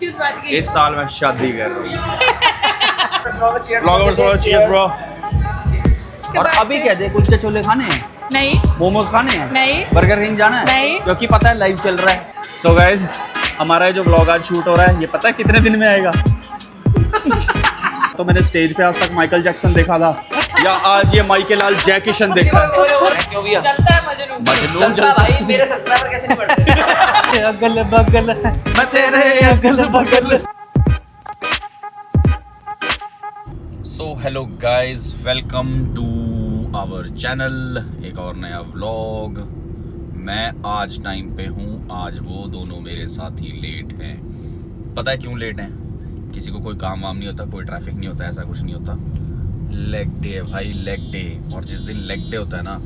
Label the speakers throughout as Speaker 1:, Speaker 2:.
Speaker 1: किस बात की?
Speaker 2: इस साल मैं शादी कर रहा हूँ। और अभी क्या दे, कुलचे छोले खाने हैं,
Speaker 1: नहीं
Speaker 2: मोमोज खाने हैं,
Speaker 1: नहीं,
Speaker 2: बर्गर किंग जाना है,
Speaker 1: नहीं।
Speaker 2: क्योंकि पता है लाइव चल रहा है। सो गाइज, हमारा ये जो ब्लॉग आज शूट हो रहा है, ये पता है कितने दिन में आएगा? तो मैंने स्टेज पे आज तक माइकल जैक्सन देखा था, या आज ये माइकल लाल जैकिशन देखा है।
Speaker 1: क्यों भैया? चलता है मजनू।
Speaker 2: मजनू
Speaker 3: चलता भाई, मेरे सब्सक्राइबर कैसे नहीं बढ़ते?
Speaker 2: अगल बगल मैं तेरे अगल बगल। So hello guys, welcome to our channel, एक और नया व्लॉग। मैं आज टाइम पे हूँ, आज वो दोनों मेरे साथ ही लेट हैं। पता है क्यों लेट हैं? किसी को कोई काम वाम नहीं होता, कोई ट्रैफिक नहीं होता, ऐसा कुछ नहीं होता। लेग डे है भाई, लेग डे। और जिस दिन लेग डे होता है ना,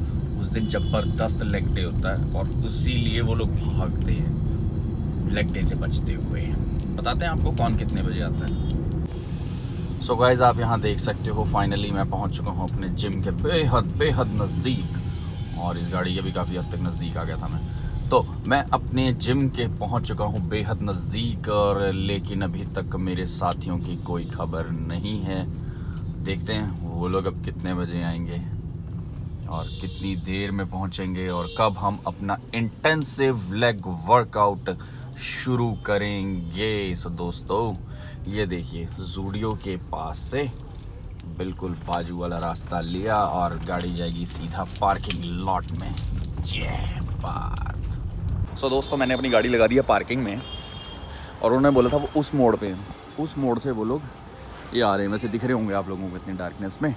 Speaker 2: उस दिन जबरदस्त लेग डे होता है, और इसीलिए वो लोग भागते हैं लेग डे से बचते हुए। बताते हैं आपको कौन कितने बजे आता है। सो गाइज, आप यहाँ देख सकते हो, फाइनली मैं पहुँच चुका हूँ अपने जिम के बेहद नज़दीक। और इस गाड़ी के भी काफ़ी हद तक नज़दीक आ गया था मैं। तो मैं अपने जिम के पहुँच चुका हूँ बेहद नज़दीक, और लेकिन अभी तक मेरे साथियों की कोई खबर नहीं है। देखते हैं वो लोग अब कितने बजे आएंगे और कितनी देर में पहुँचेंगे, और कब हम अपना इंटेंसिव लेग वर्कआउट शुरू करेंगे। सो दोस्तों, ये देखिए, ज़ूडियो के पास से बिल्कुल बाजू वाला रास्ता लिया और गाड़ी जाएगी सीधा पार्किंग लॉट में। जय बात। सो दोस्तों, मैंने अपनी गाड़ी लगा दी है पार्किंग में, और उन्होंने बोला था वो उस मोड़ पे, उस मोड़ से वो लोग ये आ रहे हैं। वैसे दिख रहे होंगे आप लोगों को इतनी डार्कनेस में।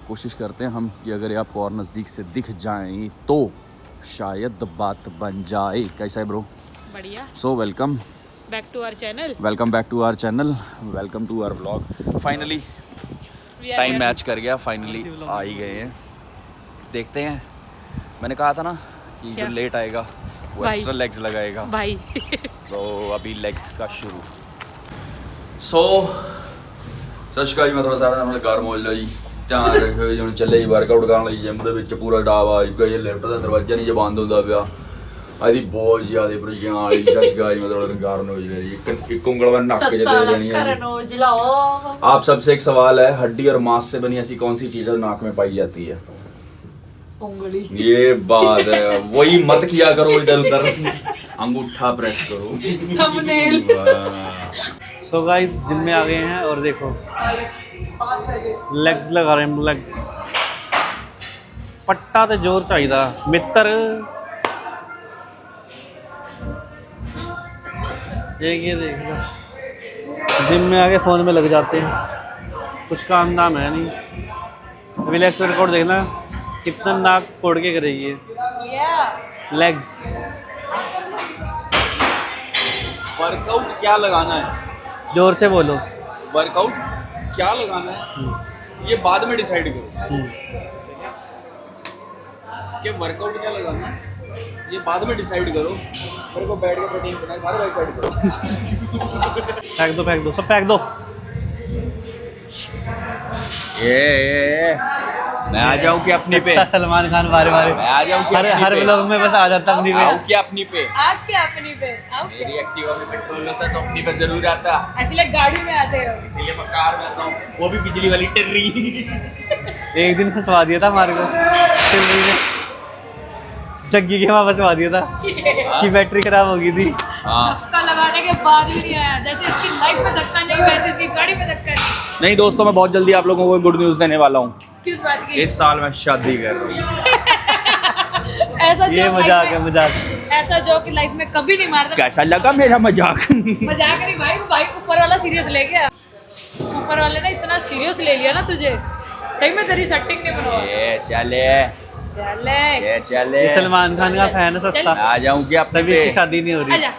Speaker 2: कोशिश करते हैं हम कि अगर ये आपको और नज़दीक से दिख जाएं तो शायद बात बन जाए। कैसा है ब्रो?
Speaker 1: बढ़िया।
Speaker 2: So welcome
Speaker 1: back to our channel.
Speaker 2: Welcome back to our channel, welcome to our vlog. Finally time match कर गया, फाइनली आ ही गए हैं। देखते हैं, मैंने कहा था ना कि जो लेट आएगा वो एक्स्ट्रा लेग्स लगाएगा
Speaker 1: भाई।
Speaker 2: तो अभी लेग्स का शुरू। सो ਸਤਿ ਸ਼੍ਰੀ ਅਕਾਲ ਜੀ, ਮੈਂ ਤੁਹਾਡਾ ਸਾਰਿਆਂ ਦਾ ਆਪਣਾ ਕਾਰ ਮੌਜ ਲਈ ਧਿਆਨ ਰੱਖਿਓ ਜੀ। ਹੁਣ ਚੱਲੇ ਜੀ ਵਰਕਆਊਟ ਕਰਨ ਲਈ ਜਿਮ ਦੇ ਵਿੱਚ। ਪੂਰਾ ਡਾਵਾ ਇੱਕ ਜੇ ਲਿਫਟ ਦਾ ਦਰਵਾਜ਼ਾ ਨਹੀਂ ਜੇ ਬੰਦ ਹੁੰਦਾ ਪਿਆ। ਇਹਦੀ ਬਹੁਤ ਜ਼ਿਆਦਾ ਪਰੇਸ਼ਾਨ ਵਾਲੀ। ਸਤਿ ਸ਼੍ਰੀ ਅਕਾਲ ਜੀ, ਮੈਂ ਤੁਹਾਡਾ ਕਾਰ ਮੌਜ ਲਈ। ਇੱਕ ਉਂਗਲ ਵਾਲਾ ਨੱਕ ਚ ਦੇ ਜਾਣੀ है। आप सबसे एक सवाल है, हड्डी और मांस से बनी ऐसी कौन सी चीज़ है नाक में पाई जाती है?
Speaker 1: उंगली।
Speaker 2: ये बात है, वही मत किया करो इधर उधर, अंगूठा प्रेस करो।
Speaker 1: थंबनेल।
Speaker 4: सो गाइस, जिम में आ गए हैं और देखो लेग्स लगा रहे हैं। लेग्स पट्टा तो जोर चाहिए मित्र। ये देख लो, जिम में आके फ़ोन में लग जाते हैं, कुछ काम दाम है नहीं। रिलैक्स वर्कआउट देखना कितना नाक फोड़ के करेगी लेग्स।
Speaker 2: वर्कआउट क्या लगाना है?
Speaker 4: जोर से बोलो।
Speaker 2: वर्कआउट क्या लगाना है ये बाद में डिसाइड करो। कि वर्कआउट क्या लगाना है ये बाद में डिसाइड करो। मेरे को बैठ के प्रोटीन बनाए, सारे डिसाइड करो।
Speaker 4: फेंक दो सब फेंक दो।
Speaker 2: ये मैं आ जाऊँ कि अपनी पे?
Speaker 4: सलमान खान बारे
Speaker 2: मैं आ जाऊँ कि
Speaker 4: हर व्लॉग में बस आ जाता अपनी पे।
Speaker 2: आऊँ क्या अपनी पे?
Speaker 1: आप क्या अपनी पे? आप क्या?
Speaker 2: मेरी एक्टिवा में पेट्रोल होता तो अपनी पे जरूर आता,
Speaker 1: इसलिए गाड़ी में आते हो।
Speaker 2: इसलिए मैं कार में आता हूँ, वो भी बिजली वाली टिर्री।
Speaker 4: एक दिन फंसवा दिया था हमारे को जग्गी के वहाँ फंसवा दिया था। इसकी बैटरी खराब हो गई थी।
Speaker 1: धक्का लगाने के बाद भी नहीं आया। जैसे इसकी लाइफ में धक्का नहीं, वैसे इसकी गाड़ी में धक्का
Speaker 2: नहीं दोस्तों, मैं बहुत जल्दी आप लोगों को गुड न्यूज़ देने वाला हूँ।
Speaker 1: किस बात की?
Speaker 2: इस साल मैं शादी कर रहा हूँ।
Speaker 1: ऐसा
Speaker 4: ये
Speaker 1: जोक
Speaker 4: मजाक
Speaker 1: लाइफ
Speaker 4: है,
Speaker 1: में-
Speaker 4: मजाक।
Speaker 1: ऐसा जो कि लाइफ में कभी नहीं मारता।
Speaker 2: कैसा लगा मेरा मजाक?
Speaker 1: मजाक नहीं भाई, भाई ऊपर वाला सीरियस ले गया। ऊपर वाले ने इतना सीरियस ले लिया ना तुझे, सही में तेरी सेटिंग नहीं बनवा।
Speaker 2: ये चले
Speaker 1: चले
Speaker 2: ये चले।
Speaker 4: ये सलमान खान का फैन है सस्ता।
Speaker 2: मैं आ जाऊँ क्या अपने
Speaker 4: तभी
Speaker 2: पे?
Speaker 4: इसकी शादी नहीं हो रही।
Speaker 1: आजा।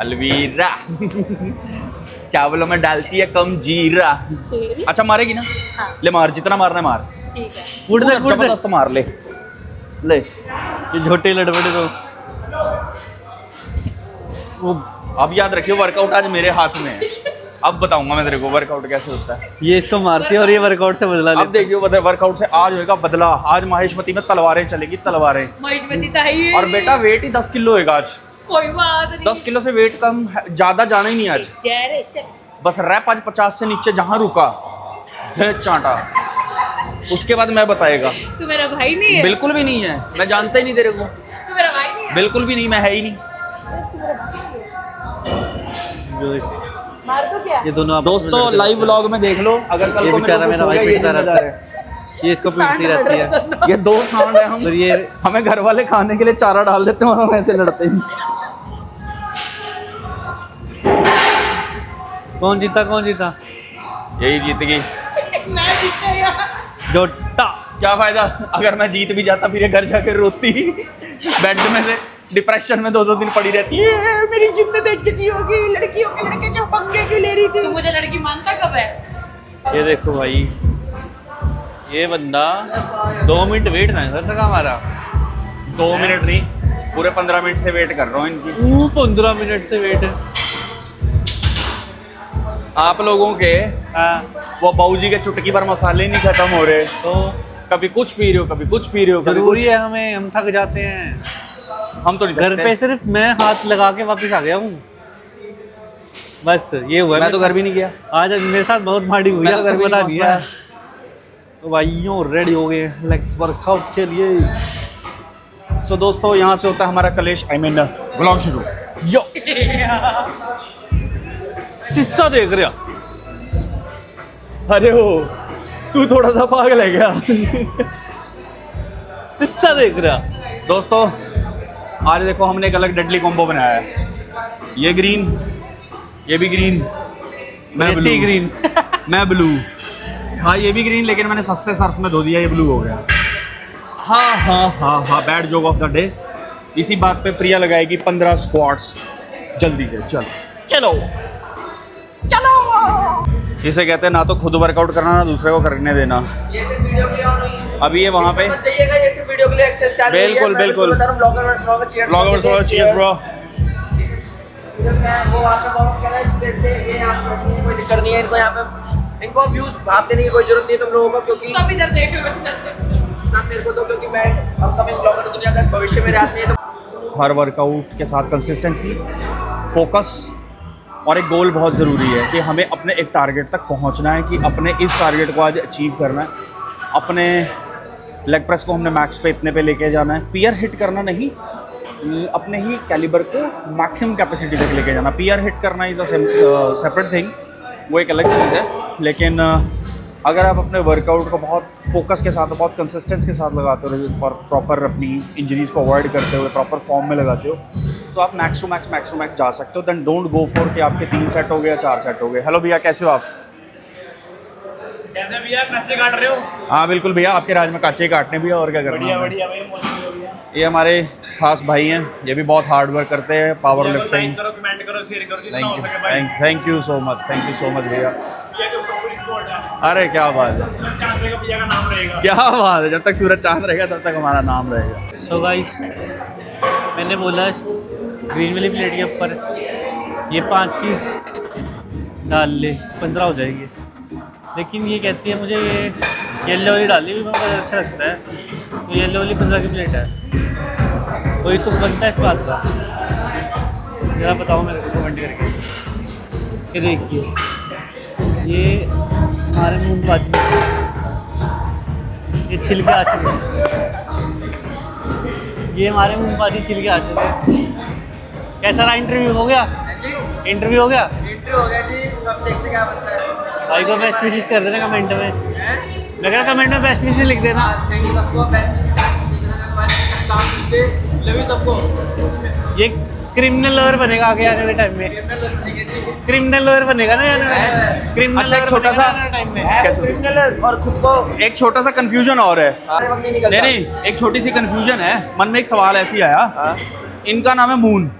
Speaker 2: अलवीरा चावलों में डालती है कम जीरा।
Speaker 1: तेरी?
Speaker 2: अच्छा मारेगी ना?
Speaker 1: हाँ।
Speaker 2: ले मार, जितना मारना है मार।
Speaker 1: ठीक है।
Speaker 4: उड़ दे
Speaker 2: जबरदस्त मार ले। ले
Speaker 4: ये झोटे लड़बड़े तो
Speaker 2: वो अब याद रखियो, वर्कआउट आज मेरे हाथ में है। अब बताऊंगा मैं तेरे को वर्कआउट कैसे होता है।
Speaker 4: ये इसको मारती है और ये वर्कआउट से बदला
Speaker 2: अब
Speaker 4: लेती
Speaker 2: देखियो, पता है वर्कआउट से आज होएगा बदला। आज माहेशमती में तलवारें चलेगी, तलवारें।
Speaker 1: महेशमती तो है ही।
Speaker 2: और बेटा वेट ही 10 किलो होएगा आज।
Speaker 1: कोई बात नहीं।
Speaker 2: 10 किलो से वेट कम ज्यादा जाना ही नहीं आज। बस रैप आज 50 से नीचे जहां रुका है चांटा, उसके बाद मैं बताएगा।
Speaker 1: तू मेरा भाई नहीं है?
Speaker 2: बिल्कुल भी नहीं है, मैं जानता ही नहीं तेरे को।
Speaker 1: तू मेरा भाई नहीं है?
Speaker 2: बिल्कुल भी नहीं, मैं है ही नहीं।
Speaker 1: मार तो क्या?
Speaker 4: ये दोनों
Speaker 2: दोस्तों लाइव व्लॉग में देख लो, अगर कल
Speaker 4: ये
Speaker 2: को
Speaker 4: बेचारा मेरा भाई पीटता रहता है, ये इसको पीटती रहती है।
Speaker 2: ये 2 सांड है हम,
Speaker 4: और ये
Speaker 2: हमें घर वाले खाने के लिए चारा डाल देते हैं और हम ऐसे लड़ते हैं।
Speaker 4: कौन जीता?
Speaker 2: यही जीत गई।
Speaker 1: मैं जीत गया।
Speaker 4: जोटा।
Speaker 2: क्या फायदा अगर मैं जीत भी जाता, फिर ये घर जाकर रोती बेड में से डिप्रेशन में 2-2 दिन पड़ी रहती है, मेरी जिम में बेइज्जती होगी, लड़कियों के लड़के जो पंगे क्यों ले रही थी।
Speaker 1: तू मुझे लड़की मानता कब है?
Speaker 4: ये देखो भाई, ये बंदा 2 मिनट वेट नहीं कर सका हमारा।
Speaker 2: 2 मिनट नहीं, पूरे 15 मिनट से वेट कर रहा हूँ इनकी।
Speaker 4: 15 मिनट से वेट।
Speaker 2: आप लोगों के वो बाबूजी के चुटकी पर मसाले नहीं खत्म हो रहे,
Speaker 4: तो
Speaker 2: कभी कुछ पी रहे हो, कभी कुछ पी रहे हो, कभी
Speaker 4: जरूरी
Speaker 2: कुछ।
Speaker 4: है हमें, हम थक जाते हैं।
Speaker 2: हम तो नहीं
Speaker 4: घर
Speaker 2: थकते।
Speaker 4: पे सिर्फ मैं हाथ लगा के वापस आ गया हूँ, बस ये हुआ है।
Speaker 2: मैं तो घर भी नहीं गया।
Speaker 4: आज मेरे साथ बहुत भाड़ी हुई
Speaker 2: मैं
Speaker 4: है,
Speaker 2: तो घर
Speaker 4: आपको
Speaker 2: भी
Speaker 4: बता
Speaker 2: नहीं
Speaker 4: दिया।
Speaker 2: पहुंच
Speaker 4: तो भाइयों रेडी हो गए लेग्स वर्कआउट के लिए।
Speaker 2: सो दोस्तों यहाँ से होता है हमारा कलेश, आई मीन व्लॉग शुरू। यो
Speaker 4: शीशा देख रहा।
Speaker 2: अरे हो, तू थोड़ा सा पागल है क्या?
Speaker 4: शीशा देख रहा।
Speaker 2: दोस्तों आज देखो हमने एक अलग डेडली कॉम्बो बनाया है। ये ग्रीन, ये भी ग्रीन, मैं ब्लू।
Speaker 4: सी ग्रीन।
Speaker 2: मैं ब्लू। हाँ ये भी ग्रीन, लेकिन मैंने सस्ते सर्फ में धो दिया, ये ब्लू हो गया। हाँ bad joke of the day. इसी बात पे प्रिया लगाएगी 15 स्क्वाट्स जल्दी से। चलो इसे कहते हैं ना तो खुद वर्कआउट करना, ना दूसरे को करने देना।
Speaker 3: ये सिर्फ वीडियो के लिए ऑन हुई है।
Speaker 2: अभी ये वहाँ पे
Speaker 3: मत जाइएगा, ये सिर्फ वीडियो के लिए एक्सेस चार्ज हुई है।
Speaker 2: बिल्कुल,
Speaker 3: मैं
Speaker 2: बिल्कुल।
Speaker 3: बता रहा हूं, ब्लॉगर
Speaker 2: चीयर्स ब्रो।
Speaker 3: वो वहाँ पे बहुत कह रहा है कि से ये यहाँ पे कोई दिक्कत नहीं है इनको, यहाँ पे इनको व्यूज भाप देने की कोई जरूरत नहीं है तुम लोगों को, क्योंकि
Speaker 1: सब इधर देख लो।
Speaker 3: सब मेरे को दो, क्योंकि मैं अपकमिंग ब्लॉगर दुनिया का भविष्य मेरे हाथ में है। तो
Speaker 2: हर वर्कआउट के साथ कंसिस्टेंसी, फोकस और एक गोल बहुत ज़रूरी है कि हमें अपने एक टारगेट तक पहुंचना है, कि अपने इस टारगेट को आज अचीव करना है। अपने लेग प्रेस को हमने मैक्स पे इतने पे लेके जाना है। पीआर हिट करना नहीं, अपने ही कैलिबर को मैक्सिमम कैपेसिटी तक लेके जाना। पीआर हिट करना इज़ अ सेपरेट थिंग, वो एक अलग चीज़ है। लेकिन अगर आप अपने वर्कआउट को बहुत फोकस के साथ, बहुत कंसिस्टेंस के साथ लगाते हो और प्रॉपर अपनी इंजरीज़ को अवॉइड करते हुए प्रॉपर फॉर्म में लगाते हो, तो आप मैक्स टू मैक्स जा सकते हो। देन डोंट गो फॉर कि आपके 3 सेट हो गए या 4 सेट हो गए। हेलो भैया, कैसे हो आप?
Speaker 5: कैसे भैया कच्चे काट रहे हो?
Speaker 2: हाँ बिल्कुल भैया, आपके राज में काचे काटने भी है और क्या करना है।
Speaker 5: बढ़िया भाई, मौज भैया।
Speaker 2: ये हमारे खास भाई हैं, ये भी बहुत हार्ड वर्क करते हैं, पावर लिफ्टिंग।
Speaker 5: लाइक करो, कमेंट करो, शेयर करो, जितना हो सके भाई।
Speaker 2: थैंक यू सो मच भैया।
Speaker 5: भैया के ऊपर पूरी सपोर्ट है।
Speaker 2: अरे क्या बात है,
Speaker 5: चांद का भैया का नाम रहेगा।
Speaker 2: क्या बात है। जब तक सूरज चांद रहेगा तब तक हमारा नाम रहेगा।
Speaker 4: सो गाइस, मैंने बोला ग्रीन वाली प्लेट के ऊपर ये 5 की डाल ले, 15 हो जाएगी। लेकिन ये कहती है मुझे ये येलो वाली डाली भी मुझे अच्छा लगता है, तो येलो वाली 15 की प्लेट है। कोई तो बनता है इस बात का, ज़रा बताओ मेरे को कमेंट करके। ये देखिए, ये हमारे मूंगफली, ये छिलके आ चुके हैं, ये हमारे मूंगफली छिलके आ चुके हैं। कैसा रहा इंटरव्यू? हो गया इंटरव्यू हो गया
Speaker 3: जी, अब देखते क्या बनता है।
Speaker 4: भाई को बेस्ट विशेस कर देना कमेंट में। मैं कह रहा कमेंट में बेस्ट विशेस लिख देना।
Speaker 3: थैंक यू सबको, सबको।
Speaker 4: ये क्रिमिनल लॉयर बनेगा आगे आने वाले टाइम में। क्रिमिनल लॉयर बनेगा ना यार, क्रिमिनल
Speaker 2: अच्छा, एक
Speaker 4: लॉयर
Speaker 2: छोटा
Speaker 4: बनेगा
Speaker 2: सा-
Speaker 4: आने वाले टाइम में।
Speaker 3: क्रिमिनल और खुद को
Speaker 2: एक छोटा सा कंफ्यूजन और है।
Speaker 3: नहीं निकलता।
Speaker 2: नहीं, एक छोटी सी कंफ्यूजन है मन में। एक सवाल ऐसी आया, इनका नाम है मून।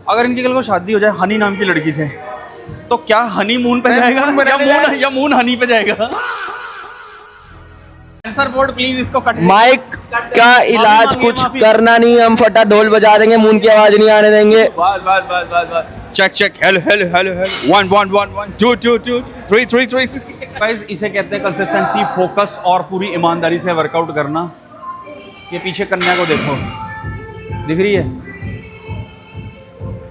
Speaker 2: अगर इनकी कल को शादी हो जाए हनी नाम की लड़की से, तो क्या हनी मून पे जाएगा या मून हनी पे जाएगा? आंसर बोर्ड प्लीज इसको कट।
Speaker 3: माइक का इलाज कुछ करना नहीं, हम फटा ढोल बजा देंगे, मून की आवाज नहीं आने देंगे।
Speaker 2: बस चेक हेलो 1 1 1 1 2 2 2 3 3 3। गाइस इसे कहते हैं कंसिस्टेंसी, फोकस और पूरी ईमानदारी से वर्कआउट करना। ये पीछे कन्या को देखो, दिख रही है?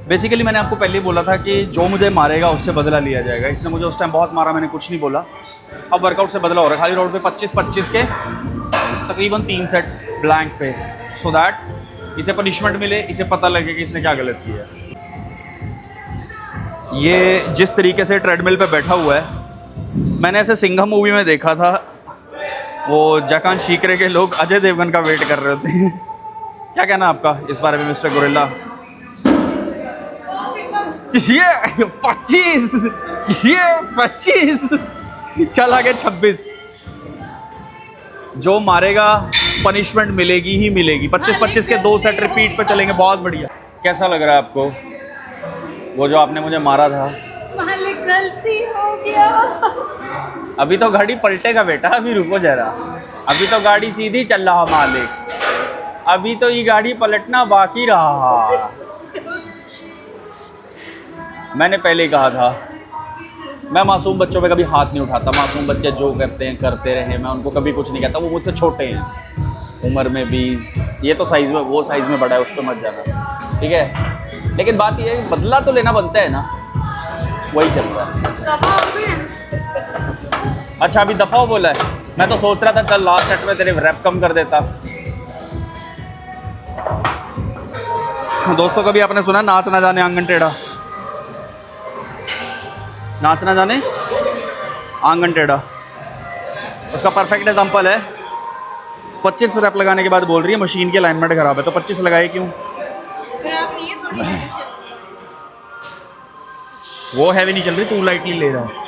Speaker 2: बेसिकली मैंने आपको पहले ही बोला था कि जो मुझे मारेगा उससे बदला लिया जाएगा। इसने मुझे उस टाइम बहुत मारा, मैंने कुछ नहीं बोला। अब वर्कआउट से बदला हो रहा है। खाली रोड पे 25-25 के तकरीबन 3 सेट ब्लैंक पे, सो दैट इसे पनिशमेंट मिले, इसे पता लगे कि इसने क्या गलत किया है। ये जिस तरीके से ट्रेडमिल पे बैठा हुआ है, मैंने ऐसे सिंघम मूवी में देखा था, वो जकान शीकरे के लोग अजय देवगन का वेट कर रहे होते हैं। क्या कहना आपका इस बारे में मिस्टर गोरिल्ला? ये 25 चल आगे 26। जो मारेगा पनिशमेंट मिलेगी ही मिलेगी। 25-25 के 2 सेट रिपीट पे चलेंगे। बहुत बढ़िया। कैसा लग रहा है आपको वो जो आपने मुझे मारा था?
Speaker 1: मालिक गलती हो गया।
Speaker 2: अभी तो गाड़ी पलटेगा बेटा, अभी रुको जरा। अभी तो गाड़ी सीधी चल रहा मालिक, अभी तो ये गाड़ी पलटना बाकी रहा। मैंने पहले ही कहा था मैं मासूम बच्चों पे कभी हाथ नहीं उठाता। मासूम बच्चे जो करते हैं करते रहे, मैं उनको कभी कुछ नहीं कहता। वो मुझसे छोटे हैं उम्र में भी, ये तो साइज़ में, वो साइज़ में बड़ा है, उस पर मत जाना, ठीक है। लेकिन बात ये है कि बदला तो लेना बनता है ना, वही चल रहा है। अच्छा अभी दफ़ा बोला है, मैं तो सोच रहा था चल लास्ट सेट में तेरे रैप कम कर देता। दोस्तों कभी आपने सुना नाच ना जाने आंगन टेढ़ा? नाच ना जाने आंगन टेढ़ा, उसका परफेक्ट एग्जांपल है। 25 रैप लगाने के बाद बोल रही है मशीन की अलाइनमेंट खराब है, तो 25 लगाए क्यों? वो हैवी नहीं चल रही, तू लाइटली ले रहा है।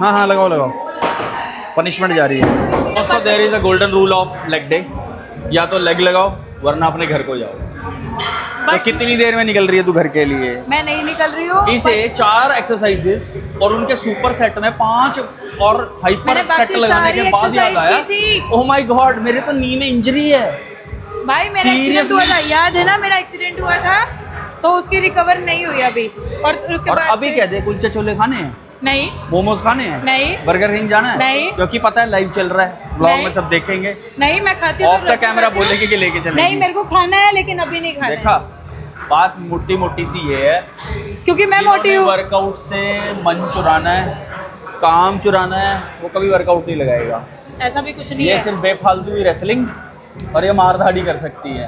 Speaker 2: हाँ हाँ लगाओ लगाओ, पनिशमेंट जा रही है। दोस्तों there is a golden rule of leg day, या तो लेग लगाओ वरना अपने घर को जाओ। तो कितनी देर में निकल रही है तू घर के लिए?
Speaker 1: मैं नहीं निकल रही हूँ।
Speaker 2: इसे 4 एक्सरसाइजेस और उनके सुपर सेट में 5 और हाइपर सेट लगाने के बाद याद आया, ओह माय गॉड मेरे तो नी में इंजरी है।
Speaker 1: भाई मेरा एक्सीडेंट हुआ था, याद है ना? मेरा एक्सीडेंट हुआ था तो उसकी रिकवर नहीं हुई अभी। और उसके बाद
Speaker 2: अभी क्या दे, कुलचे छोले खाने हैं?
Speaker 1: नहीं।
Speaker 2: मोमोज खाने हैं?
Speaker 1: नहीं।
Speaker 2: बर्गर किंग जाना है?
Speaker 1: नहीं।
Speaker 2: क्योंकि पता है लाइव चल रहा है, ब्लॉग में सब देखेंगे।
Speaker 1: नहीं मैं खाती हूँ
Speaker 2: ऑफ द कैमरा बोलेंगे कि लेके चलेंगे।
Speaker 1: नहीं मेरे को खाना है लेकिन अभी नहीं खाना।
Speaker 2: देखा बात मोटी मोटी सी ये है,
Speaker 1: क्योंकि मैं मोटी हूँ।
Speaker 2: वर्कआउट से मन चुराना है, काम चुराना है, वो कभी वर्कआउट नहीं लगाएगा।
Speaker 1: ऐसा भी कुछ नहीं
Speaker 2: ये
Speaker 1: है।
Speaker 2: सिर्फ बेफालतू की रेसलिंग और ये मारधाड़ी कर सकती है,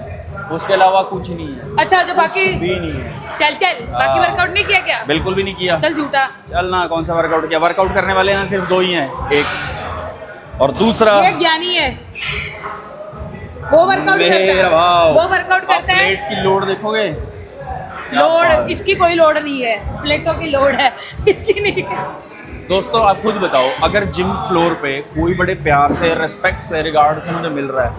Speaker 2: उसके अलावा कुछ नहीं है।
Speaker 1: अच्छा जो बाकी
Speaker 2: भी नहीं है।
Speaker 1: चल बाकी वर्कआउट नहीं किया क्या?
Speaker 2: बिल्कुल भी नहीं किया।
Speaker 1: चल झूठा
Speaker 2: चल ना, कौन सा वर्कआउट किया? वर्कआउट करने वाले ना सिर्फ 2 ही हैं, एक और दूसरा
Speaker 1: ये ज्ञानी है, वो वर्कआउट करता है, वो वर्कआउट करता है।
Speaker 2: प्लेट्स की लोड देखोगे,
Speaker 1: लोड इसकी कोई लोड नहीं है, प्लेटों की लोड है, इसकी नहीं है।
Speaker 2: दोस्तों आप खुद बताओ, अगर जिम फ्लोर पे कोई बड़े प्यार से, रेस्पेक्ट से, रिगार्ड से मुझे मिल रहा है,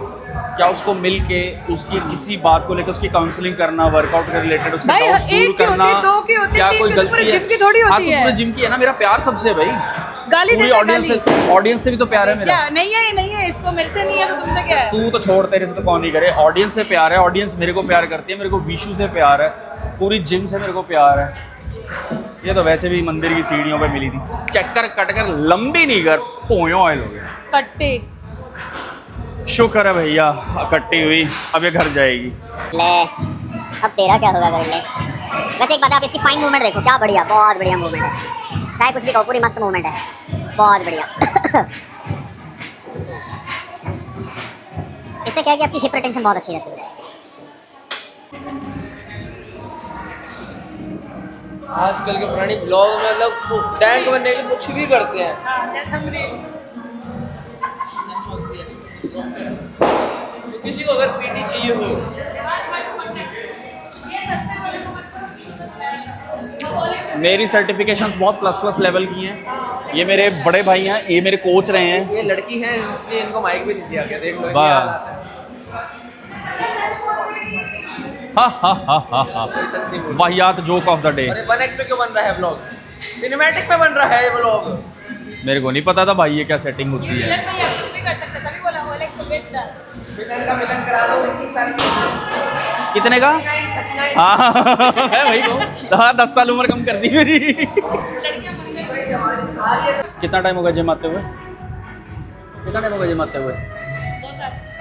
Speaker 2: क्या उसको मिल के उसकी किसी बात को लेकर उसकी काउंसलिंग करना, वर्कआउट के रिलेटेड उसके
Speaker 1: भाई
Speaker 2: डाउट्स दूर
Speaker 1: एक की
Speaker 2: करना,
Speaker 1: होती है, 2 की होती है,
Speaker 2: क्या
Speaker 1: 3
Speaker 2: कोई
Speaker 1: की, तो
Speaker 2: गलती
Speaker 1: पूरे
Speaker 2: है?
Speaker 1: जिम की थोड़ी
Speaker 2: हाँ,
Speaker 1: होती
Speaker 2: तो
Speaker 1: है।
Speaker 2: पूरे जिम की है ना, मेरा प्यार सबसे है भाई।
Speaker 1: गाली
Speaker 2: पूरी
Speaker 1: देता
Speaker 2: ऑडियंस से भी तो प्यार है मेरा।
Speaker 1: क्या नहीं है? नहीं है, इसको मेरे से नहीं है तो तुमसे क्या है?
Speaker 2: तू तो छोड़, तेरे से तो कौन नहीं करे। ऑडियंस से प्यार है, ऑडियंस मेरे को प्यार करती है, मेरे को विशु से प्यार है, पूरी जिम से मेरे को प्यार है। ये तो वैसे भी मंदिर की सीढ़ियों पे मिली थी, चक्कर कट कर लंबी नहीं कर, पोयों ऑयल हो गया।
Speaker 1: कट्टे
Speaker 2: शुक्र है भैया कट्टी हुई, अब ये घर जाएगी।
Speaker 6: ले अब तेरा क्या होगा कर ले। वैसे एक बात है, आप इसकी फाइन मूवमेंट देखो, क्या बढ़िया, बहुत बढ़िया मूवमेंट है। चाहे कुछ भी कहो, पूरी मस्त मूवमेंट है, बहुत बढ़िया। इससे क्या है कि आपकी हिप रिटेंशन बहुत अच्छी रहती है।
Speaker 3: आजकल के पुरानी ब्लॉग में लोग टैंक बनने के लिए कुछ भी करते हैं। तो किसी को अगर पीटी चाहिए हो,
Speaker 2: मेरी सर्टिफिकेशंस बहुत प्लस लेवल की हैं। ये मेरे बड़े भाई हैं, ये मेरे कोच रहे हैं।
Speaker 3: ये लड़की है इसलिए इनको माइक भी नहीं दिया गया, देख लो।
Speaker 2: वाह।
Speaker 3: सच नहीं बोल।
Speaker 2: वाहियात जोक ऑफ द डे।
Speaker 3: अरे 1x पे क्यों बन रहा है ब्लॉग? सिनेमैटिक पे बन रहा है ये ब्लॉग।
Speaker 2: मेरे को नहीं पता था भाई ये क्या सेटिंग होती है।
Speaker 3: मिलन का मिलन करा दो उनकी सारी।
Speaker 2: कितने का? हाँ है भाई को। हाँ 10 साल उम्र कम कर दी मेरी। कितना टाइम होगा जिम आते हुए? कितना टाइम होगा जिम आते हुए?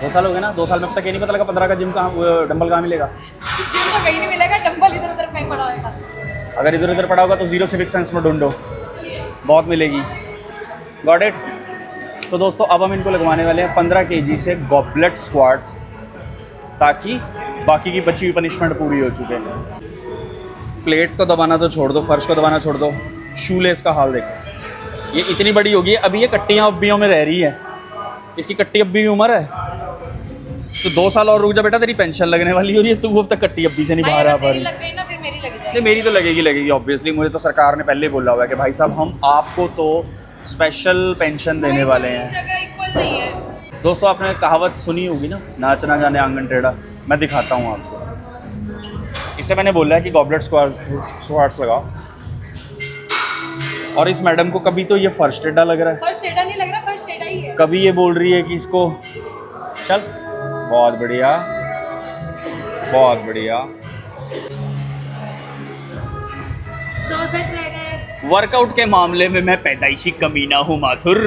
Speaker 2: 2 साल हो गए ना, 2 साल में अब तक ये नहीं पता लगा 15 का जिम कहाँ डंबल कहाँ मिलेगा।
Speaker 1: जिम तो कहीं नहीं मिलेगा, डंबल इधर उधर कहीं पड़ा होगा।
Speaker 2: अगर इधर उधर पड़ा होगा तो जीरो सिविक सेंस में ढूंढो, बहुत मिलेगी। Got it. तो दोस्तों अब हम इनको लगवाने वाले हैं 15 kg से गॉबलेट स्क्वाट्स, ताकि बाकी की बची हुई पनिशमेंट पूरी हो चुके हैं। प्लेट्स को दबाना तो छोड़ दो, फर्श को दबाना छोड़ दो, शूलेस का हाल देखो। ये इतनी बड़ी होगी, अभी ये कट्टियाँ अब्बियों में रह रही है, इसकी कट्टी अब्बी की उम्र है। तो 2 साल और रुक जा बेटा, तेरी पेंशन लगने वाली हो रही है, तू अब तक कट्टी अब्बी से नहीं बाहर आ पा रही।
Speaker 1: लग गई ना फिर मेरी लग जाएगी।
Speaker 2: नहीं मेरी तो लगेगी ऑब्वियसली, मुझे तो सरकार ने पहले ही बोला हुआ है कि भाई साहब हम आपको तो स्पेशल पेंशन देने वाले हैं।
Speaker 1: जगह इक्वल नहीं है।
Speaker 2: दोस्तों आपने कहावत सुनी होगी ना, नाच ना जाने आंगन टेढ़ा। मैं दिखाता हूँ आपको। इससे मैंने बोला है कि गॉबलेट स्क्वाट्स लगाओ, और इस मैडम को कभी तो ये फर्स्ट टेढ़ा लग रहा है,
Speaker 1: फर्स्ट टेढ़ा नहीं लग रहा, फर्स्ट टेढ़ा ही है।
Speaker 2: कभी ये बोल रही है कि इसको चल। बहुत बढ़िया, बहुत बढ़िया।
Speaker 1: 2 सेट रह गए।
Speaker 2: वर्कआउट के मामले में मैं पैदाइशी कमीना हूँ माथुर।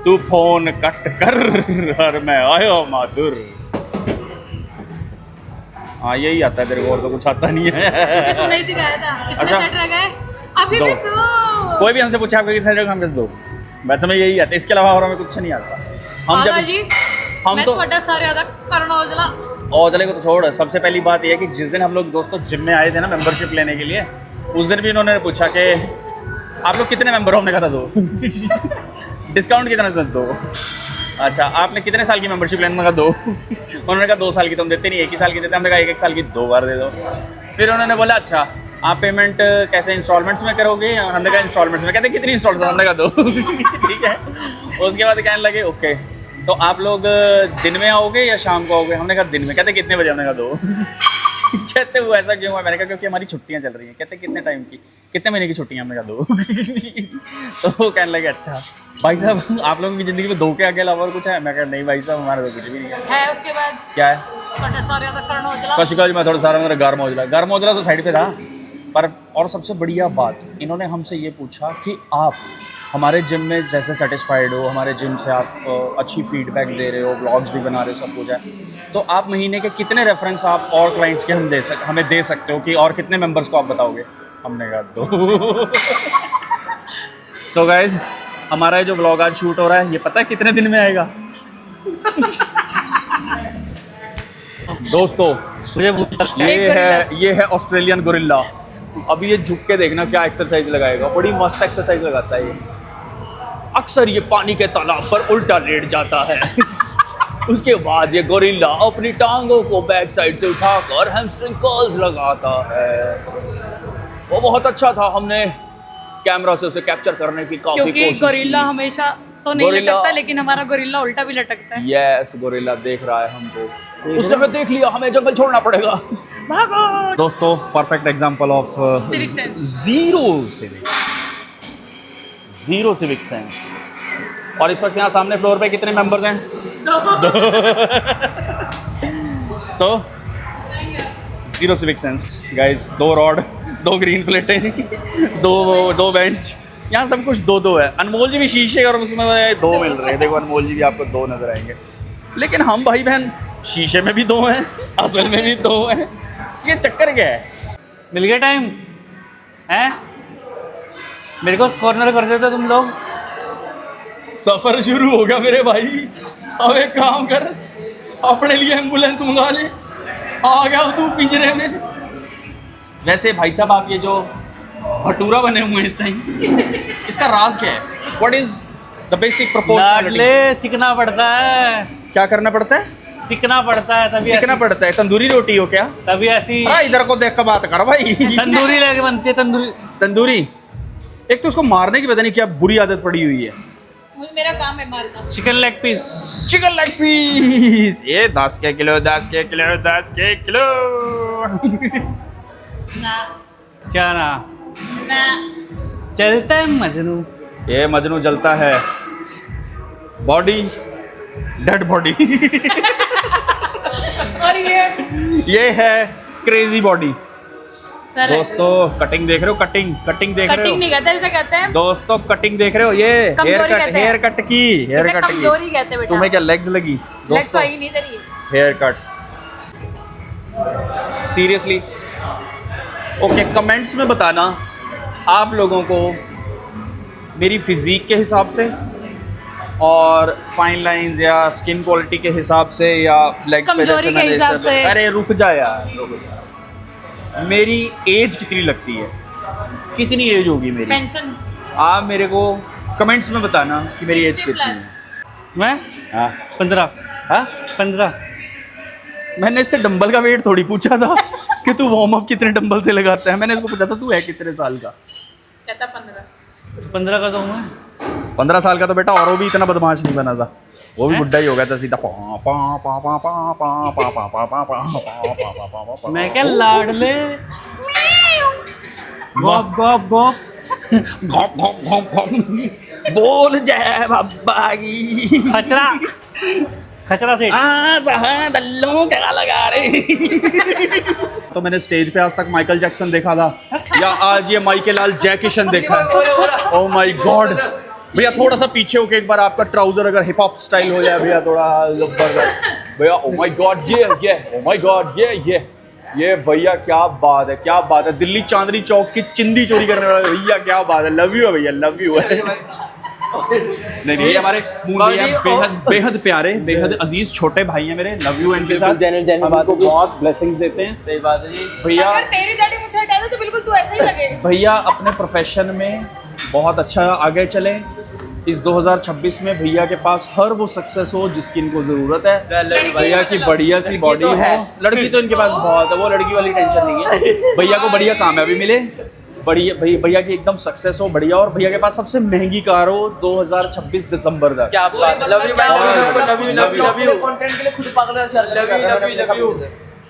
Speaker 2: तू फोन कट कर और मैं आया माथुर। हाँ यही आता है तेरे को, और तो कुछ आता नहीं है।
Speaker 1: तूने ही सिखाया था। कितने
Speaker 2: अच्छा।
Speaker 1: सेट रह गए? अभी
Speaker 2: दो।
Speaker 1: भी 2।
Speaker 2: कोई भी हमसे पूछा आपको कितने जगह हम कहते 2। वैसे मैं यही आता है, इसके अलावा और हमें कुछ नहीं आता। हम
Speaker 1: जी
Speaker 2: हम
Speaker 1: मैं
Speaker 2: तो
Speaker 1: ਤੁਹਾਡਾ सारे आधा करना औजला।
Speaker 2: औजले को तो छोड़, सबसे पहली बात यह है कि जिस दिन हम लोग दोस्तों जिम में आए थे ना मेंबरशिप लेने के लिए, उस दिन भी उन्होंने पूछा कि आप लोग कितने मेंबर हो, हमने कहा था 2। डिस्काउंट कितना दो? अच्छा आपने कितने साल की मेंबरशिप लेने का 2? उन्होंने कहा 2 साल की, तुम देते नहीं 1 ही साल की देते। हमने कहा 1 साल की 2 बार दे दो। फिर उन्होंने बोला अच्छा आप पेमेंट कैसे इंस्टॉलमेंट्स में करोगे? हमने कहा इंस्टॉलमेंट्स में। कहते कितनी इंस्टॉलमेंट? हमने कहा 2। ठीक है। उसके बाद कहने लगे ओके तो आप लोग दिन में आओगे या शाम को आओगे? हमने कहा दिन में। कहते कितने बजे? हमने कहा 2। कहते वो ऐसा क्यों है? मैंने कहा क्योंकि हमारी छुट्टियां चल रही हैं। कहते कितने टाइम की? कितने महीने की छुट्टियां? हमने कहा 2। तो वो कहने लगे अच्छा भाई साहब आप लोगों की ज़िंदगी में 2 के आगे अलावा और कुछ है? मैं कहा नहीं भाई साहब हमारे तो कुछ भी नहीं है।
Speaker 1: उसके बाद
Speaker 2: क्या है?
Speaker 1: ਤੁਹਾਡਾ सारे आधा करना औजला।
Speaker 2: कशिका जी मैं थोड़ा सारा मेरा घर मौजला तो साइड पे था पर। और सबसे बढ़िया बात इन्होंने हमसे ये पूछा कि आप हमारे जिम में जैसे सेटिस्फाइड हो, हमारे जिम से आप अच्छी फीडबैक दे रहे हो, व्लॉग्स भी बना रहे हो, सब कुछ है, तो आप महीने के कितने रेफरेंस आप और क्लाइंट्स के हमें दे सकते हो कि और कितने मेंबर्स को आप बताओगे? हमने कहा 2। सो गाइज हमारा जो व्लॉग आज शूट हो रहा है ये पता है कितने दिन में आएगा? दोस्तों ये है ऑस्ट्रेलियन गोरिल्ला। अभी ये झुक के देखना क्या एक्सरसाइज लगाएगा, बड़ी मस्त एक्सरसाइज लगाता है ये। अक्सर ये पानी के तालाब पर उल्टा लेट जाता है। उसके बाद ये गोरिल्ला अपनी टांगों को बैक साइड से उठाकर हैमस्ट्रिंग कर्ल्स लगाता है। वो बहुत अच्छा था, हमने कैमरा से उसे कैप्चर करने की काफी कोशिश की।
Speaker 1: क्योंकि गोरिल्ला हमेशा तो नहीं लटकता, लेकिन हमारा गोरिल्ला उल्टा भी लटकता है।
Speaker 2: यस गोरिल्ला देख रहा है हमको, उसने हमें देख लिया, हमें जंगल छोड़ना पड़ेगा।
Speaker 1: भागो।
Speaker 2: दोस्तों perfect example of
Speaker 1: civic sense.
Speaker 2: Zero civic sense. और इस वक्त यहाँ सामने फ्लोर पे कितने मेंबर्स हैं? 2। So zero civic sense guys. 2 rod, 2 green प्लेटें, 2 बेंच, यहाँ सब कुछ 2-2 है। अनमोल जी भी शीशे और उसमें 2 मिल रहे हैं। देखो अनमोल जी भी आपको 2 नजर आएंगे, लेकिन हम भाई बहन शीशे में भी 2 हैं, असल में भी 2 हैं। ये चक्कर क्या है?
Speaker 4: मिल गया टाइम हैं? मेरे को कॉर्नर कर देते तुम लोग।
Speaker 2: सफर शुरू हो गया मेरे भाई। अब एक काम कर, अपने लिए एम्बुलेंस मंगा ले। आ गया तू पिंजरे में। वैसे भाई साहब आप ये जो भटूरा बने हुए हैं इस टाइम, इसका राज क्या है? What is the basic proportionality?
Speaker 4: लाडले सीखना पड़ता है।
Speaker 2: क्या करना पड़ता है?
Speaker 4: सीखना पड़ता है, तभी
Speaker 2: सीखना पड़ता है। तंदूरी रोटी हो क्या?
Speaker 4: तभी ऐसी
Speaker 2: इधर को देख कर बात कर भाई।
Speaker 4: तंदूरी लेके बनती है।
Speaker 2: तंदूरी एक तो उसको मारने की पता नहीं क्या बुरी आदत पड़ी हुई है।
Speaker 1: मुझे मेरा काम है मारना।
Speaker 4: Chicken leg piece.
Speaker 2: Chicken leg piece ये 10 के किलो 10 के किलो 10 के किलो।
Speaker 1: ना
Speaker 4: क्या ना?
Speaker 1: ना
Speaker 4: चलता है मजनू।
Speaker 2: ये मजनू जलता है। Body dead body.
Speaker 1: और ये
Speaker 2: है क्रेजी बॉडी।
Speaker 1: सर है।
Speaker 2: दोस्तों कटिंग देख रहे हो, कटिंग कटिंग देख रहे
Speaker 1: कटिंग
Speaker 2: हो
Speaker 1: नहीं कहते, इसे कहते हैं
Speaker 2: दोस्तों, कटिंग देख रहे हो, ये
Speaker 1: कमजोरी कहते हैं।
Speaker 2: हेयर कट की, हेयर
Speaker 1: इसे
Speaker 2: कट
Speaker 1: कमजोरी
Speaker 2: की।
Speaker 1: कहते हैं बेटा।
Speaker 2: तुम्हें क्या लेग्स लगी
Speaker 1: लेग्स
Speaker 2: दोस्तों?
Speaker 1: आई नहीं तेरी।
Speaker 2: Haircut seriously. Okay, comments में बताना आप लोगों को मेरी फिजिक के हिसाब से और फाइन लाइंस या स्किन क्वालिटी के हिसाब से या लेग्स पे
Speaker 1: कमजोरी
Speaker 2: जैसे
Speaker 1: के
Speaker 2: मैंने
Speaker 1: हिसाब से।
Speaker 2: अरे रुक जा यार, रुक जा। मेरी एज कितनी लगती है, कितनी एज होगी मेरी?
Speaker 1: पेंशन
Speaker 2: आप मेरे को कमेंट्स में बताना कि मेरी एज
Speaker 1: 60
Speaker 2: कितनी
Speaker 1: प्लस।
Speaker 2: है।
Speaker 4: मैं
Speaker 2: हाँ
Speaker 4: 15
Speaker 2: हाँ,
Speaker 4: 15
Speaker 2: मैंने इससे डंबल का वेट थोड़ी पूछा था कि तू वार्म अप कितने डंबल से लगाता है। मैंने इसको पूछा था तू है कितने साल का।
Speaker 1: कहता 15।
Speaker 4: 15 का तो हूँ मैं।
Speaker 2: 15 साल का तो बेटा, और वो भी इतना बदमाश नहीं बना था, वो भी बुढ़ा ही हो गया था सीधा। पा पा पा पा पा पा पा पा पा पा पा पा।
Speaker 4: मैं क्या लाडले गॉप गॉप गॉप
Speaker 2: घोंप घोंप घोंप घोंप बोल जय बाबा की।
Speaker 4: खचरा खचरा सेठ।
Speaker 2: दल्लों क्या लगा रहे। तो मैंने स्टेज पे आज तक माइकल जैक्सन देखा था, या आज ये माइकल लाल जैकिशन देखा है। ओह माय गॉड भैया, थोड़ा सा पीछे होके एक बार आपका ट्राउजर अगर हिप हॉप स्टाइल हो जाए भैया, थोड़ा जबरदस्त भैया। ओह माय गॉड, ये ओह माय गॉड, ये भैया क्या बात है, क्या बात है। दिल्ली चांदनी चौक की चिंदी चोरी करने वाले भैया, क्या बात है। लव यू है भैया, लव यू है। नहीं नहीं, ये हमारे बेहद बेहद प्यारे, बेहद अजीज छोटे भाई हैं मेरे। लव यू इनके साथ, हम इनको बहुत ब्लेसिंग्स देते हैं।
Speaker 3: सही बात है जी
Speaker 2: भैया।
Speaker 1: अगर तेरी दाढ़ी मुझे हटा दे तो बिल्कुल तू ऐसा ही लगे।
Speaker 2: भैया अपने प्रोफेशन में बहुत अच्छा आगे चले। इस 2026 में भैया के पास हर वो सक्सेस हो जिसकी इनको जरूरत है। भैया की बढ़िया सी बॉडी
Speaker 3: तो
Speaker 2: हो।
Speaker 3: है।
Speaker 2: लड़की तो इनके पास बहुत है, वो लड़की वाली टेंशन नहीं है। भैया को बढ़िया कामयाबी मिले, बढ़िया भैया की एकदम सक्सेस हो बढ़िया, और भैया के पास सबसे महंगी कार हो 2026 दिसंबर तक।
Speaker 3: क्या बात है। Love you love you content के लिए खुद पागल है सर। लव यू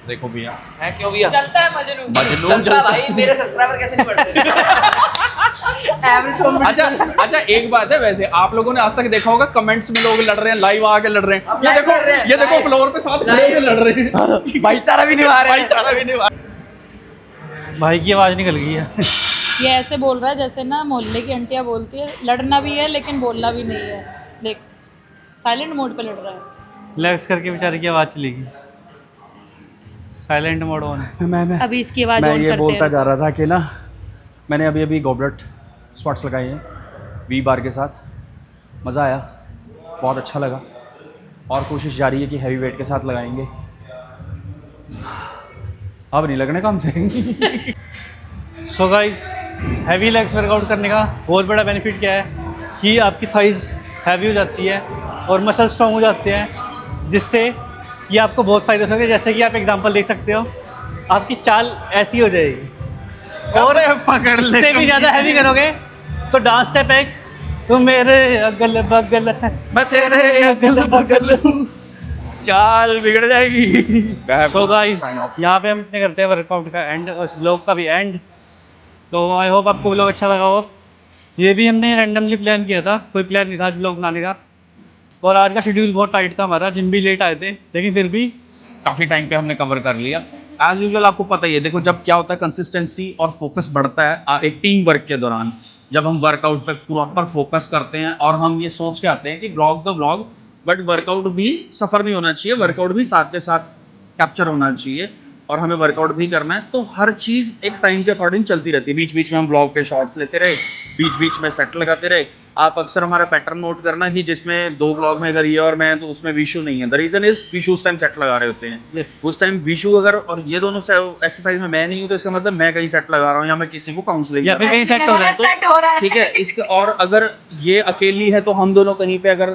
Speaker 2: देखो भैया
Speaker 3: है क्यों भैया
Speaker 1: चलता है मजनू।
Speaker 2: मजनू
Speaker 3: चलता भाई, मेरे सब्सक्राइबर कैसे नहीं बढ़ते। Average competition.
Speaker 2: अच्छा एक बात है, वैसे आप लोगों ने आज तक देखा होगा कमेंट्स में लोग लड़ रहे हैं, लाइव आके लड़ रहे हैं।
Speaker 3: अब live लड़ रहे हैं,
Speaker 2: ये देखो
Speaker 3: live।
Speaker 2: फ्लोर पे साथ खड़े होके लड़ रहे हैं।
Speaker 3: भाईचारा भी निभा रहे हैं।
Speaker 2: भाईचारा भी नहीं।
Speaker 4: भाई की आवाज़ निकल गई है।
Speaker 1: ये ऐसे बोल रहा है जैसे ना मोहल्ले की आंटियां बोलती है, लड़ना भी है लेकिन बोलना भी नहीं है। देख साइलेंट मोड पे लड़ रहा है।
Speaker 4: लेग्स करके बेचारे की आवाज़ चली गई। Silent mode on.
Speaker 1: अभी इसकी आवाज
Speaker 2: मैं
Speaker 1: ऑन
Speaker 2: ये
Speaker 1: करते
Speaker 2: बोलता
Speaker 1: हैं।
Speaker 2: जा रहा था कि ना, मैंने अभी गॉबलेट स्पॉट्स लगाए हैं वी बार के साथ। मज़ा आया, बहुत अच्छा लगा, और कोशिश जारी है कि हैवी वेट के साथ लगाएंगे। अब नहीं लगने काम से।
Speaker 4: So guys, heavy legs workout करने का बहुत बड़ा बेनिफिट क्या है कि आपकी थाइज हैवी हो जाती है और मसल स्ट्रॉन्ग हो जाते हैं, जिससे ये आपको बहुत फ़ायदे हो सकते हैं। जैसे कि आप एग्जांपल देख सकते हो, आपकी चाल ऐसी हो जाएगी। और
Speaker 2: पकड़ ले,
Speaker 4: इससे भी ज़्यादा हैवी करोगे तो डांस स्टेप एक, तुम मेरे अगल बगल है, मैं तेरे अगल बगल हूँ,
Speaker 2: चाल बिगड़ जाएगी।
Speaker 4: सो गाइस, यहाँ पे हम इतने करते हैं वर्कआउट का एंड और इस ब्लॉग का भी एंड। तो आई होप आपको ब्लॉग अच्छा लगा हो। ये भी हमने रैंडमली प्लान किया था, कोई प्लान नहीं था ब्लॉग बनाने का। और आज का शेड्यूल बहुत टाइट था हमारा, जिम भी लेट आए थे, लेकिन फिर भी
Speaker 2: काफ़ी टाइम पे हमने कवर कर लिया। एज यूजुअल आपको पता ही है, देखो जब क्या होता है, कंसिस्टेंसी और फोकस बढ़ता है एक टीम वर्क के दौरान। जब हम वर्कआउट पे प्रॉपर फोकस करते हैं और हम ये सोच के आते हैं कि ब्लॉग तो ब्लॉग, बट वर्कआउट भी सफ़र नहीं होना चाहिए, वर्कआउट भी साथ के साथ कैप्चर होना चाहिए, और हमें वर्कआउट भी करना है। तो हर चीज़ एक टाइम के अकॉर्डिंग चलती रहती है। बीच बीच में हम ब्लॉग के शॉर्ट्स लेते रहे, बीच बीच में सेट लगाते रहे। आप अक्सर हमारा पैटर्न नोट करना कि जिसमें 2 ब्लॉग में अगर ये और मैं, तो उसमें विशु नहीं है। द रीज़न इज विशु उस टाइम सेट लगा रहे होते हैं। उस टाइम विशु अगर, और ये दोनों एक्सरसाइज में मैं नहीं हूँ, तो इसका मतलब मैं कहीं सेट लगा रहा हूँ या मैं किसी को काउंसलिंग
Speaker 4: या फिर कहीं सेट हो रहा है
Speaker 1: तो
Speaker 2: ठीक है। इसके और अगर ये अकेली है तो हम दोनों कहीं पे अगर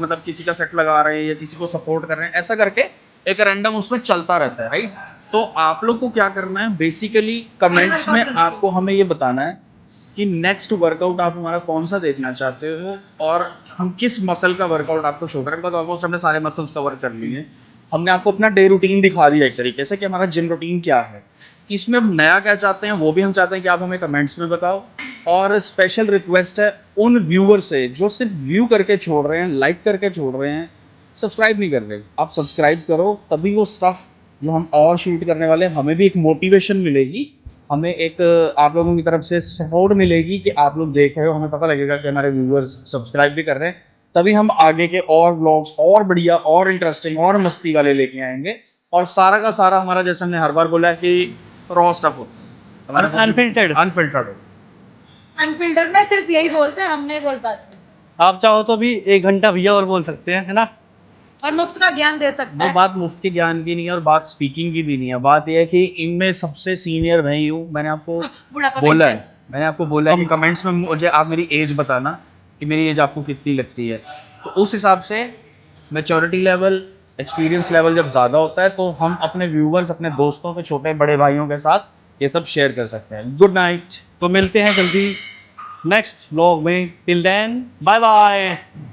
Speaker 2: मतलब किसी का सेट लगा रहे हैं या किसी को सपोर्ट कर रहे हैं, ऐसा करके एक रैंडम उसमें चलता रहता है, राइट। तो आप लोग को क्या करना है, बेसिकली कमेंट्स में आपको हमें ये बताना है कि नेक्स्ट वर्कआउट आप हमारा कौन सा देखना चाहते हो, और हम किस मसल का वर्कआउट आपको शो करें। ऑलमोस्ट हमने सारे मसल्स कवर कर लिए हैं। हमने आपको अपना डे रूटीन दिखा दिया एक तरीके से कि हमारा जिम रूटीन क्या है। इसमें हम नया क्या चाहते हैं वो भी हम चाहते हैं कि आप हमें कमेंट्स में बताओ। और स्पेशल रिक्वेस्ट है उन व्यूअर से जो सिर्फ व्यू करके छोड़ रहे हैं, लाइक करके छोड़ रहे हैं, सब्सक्राइब नहीं कर रहे। आप सब्सक्राइब करो, तभी वो स्टफ जो हम और शूट करने वाले हैं, हमें भी एक मोटिवेशन मिलेगी हमें एक आप लोगों की तरफ से सपोर्ट मिलेगी कि आप लोग देख रहे हो, हमें पता लगेगा कि हमारे व्यूअर्स सब्सक्राइब भी कर रहे हैं, तभी हम आगे के और व्लॉग्स और बढ़िया और इंटरेस्टिंग और मस्ती वाले लेके आएंगे। और सारा का सारा हमारा, जैसे हमने हर बार बोला है कि रॉ स्टफ हो,
Speaker 4: अनफिल्टर्ड।
Speaker 2: अनफिल्टर्ड हो।
Speaker 1: अनफिल्टर में सिर्फ यही बोलते हैं, हम नहीं बोल पाते।
Speaker 4: आप चाहो तो भी 1 घंटा भैया और बोल सकते हैं, है ना।
Speaker 1: और मुफ्त का ज्ञान दे सकते
Speaker 2: वो
Speaker 1: हैं।
Speaker 2: बात मुफ्त की ज्ञान की नहीं है और बात स्पीकिंग की भी नहीं है। बात यह है कि इनमें सबसे सीनियर मैं ही हूँ। मैंने आपको
Speaker 1: बुढ़ापा
Speaker 2: बोला है,
Speaker 1: पेंशन।
Speaker 2: मैंने आपको बोला है कि कमेंट्स में मुझे आप मेरी एज बताना कि मेरी एज आपको कितनी लगती है, तो उस हिसाब से मैच्योरिटी लेवल, एक्सपीरियंस लेवल जब ज़्यादा होता है तो हम अपने व्यूवर्स, अपने दोस्तों के छोटे बड़े भाइयों के साथ ये सब शेयर कर सकते हैं। Good night.
Speaker 4: तो मिलते हैं जल्दी नेक्स्ट व्लॉग में। Till then bye bye.